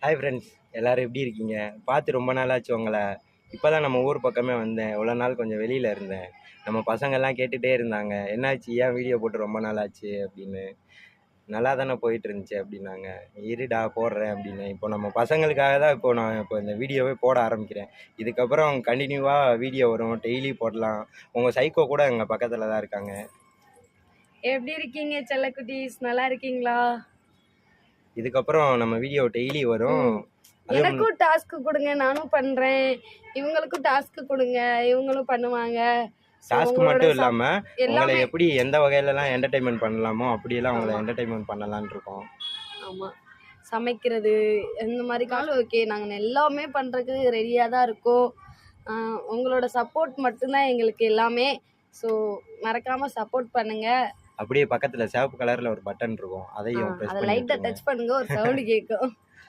Hi friends, எல்லோரும் எப்படி இருக்கீங்க? பார்த்து ரொம்ப நாளாச்சு உங்களை. இப்போ தான் நம்ம ஊர் பக்கமே வந்தேன். இவ்வளோ நாள் கொஞ்சம் வெளியில் இருந்தேன். நம்ம பசங்கள்லாம் கேட்டுகிட்டே இருந்தாங்க, என்னாச்சு ஏன் வீடியோ போட்டு ரொம்ப நாள் ஆச்சு அப்படின்னு. நல்லா தானே போயிட்டு இருந்துச்சு அப்படின்னாங்க. இருடா போடுறேன் அப்படின்னு. இப்போ நம்ம பசங்களுக்காக தான் நான் இந்த வீடியோவே போட ஆரம்பிக்கிறேன். இதுக்கப்புறம் கண்டினியூவாக வீடியோ வரும், டெய்லி போடலாம். உங்கள் சைக்கோ கூட எங்கள் பக்கத்தில் தான் இருக்காங்க. எப்படி இருக்கீங்க செல்லக்குட்டீஸ்? நல்லா இருக்கீங்களா? இதுக்கப்புறம் நம்ம வீடியோ டெய்லி வரும். எனக்கும் டாஸ்க் கொடுங்க, நானும் பண்றேன். இவங்களுக்கும் டாஸ்க் கொடுங்க, இவங்களும் பண்ணுவாங்க. டாஸ்க் மட்டும் இல்லாம உங்களை எப்படி எந்த வகையிலலாம் என்டர்டைன்மெண்ட் பண்ணலாமோ அப்படியெல்லாம் உங்களை என்டர்டைன்மெண்ட் பண்ணலாம்னு இருக்கோம். ஆமா, சமைக்கிறது இந்த மாதிரி காலம் ஓகே, நாங்கள் எல்லாமே பண்றதுக்கு ரெடியா தான் இருக்கோம். உங்களோட சப்போர்ட் மட்டும்தான் எங்களுக்கு எல்லாமே. ஸோ மறக்காம சப்போர்ட் பண்ணுங்க. அப்படியே பக்கத்துல சிவப்பு கலர்ல ஒரு பட்டன் இருக்கும், அதையும் அதை லைட்டா டச் பண்ணுங்க, ஒரு சவுண்ட் கேட்கும்.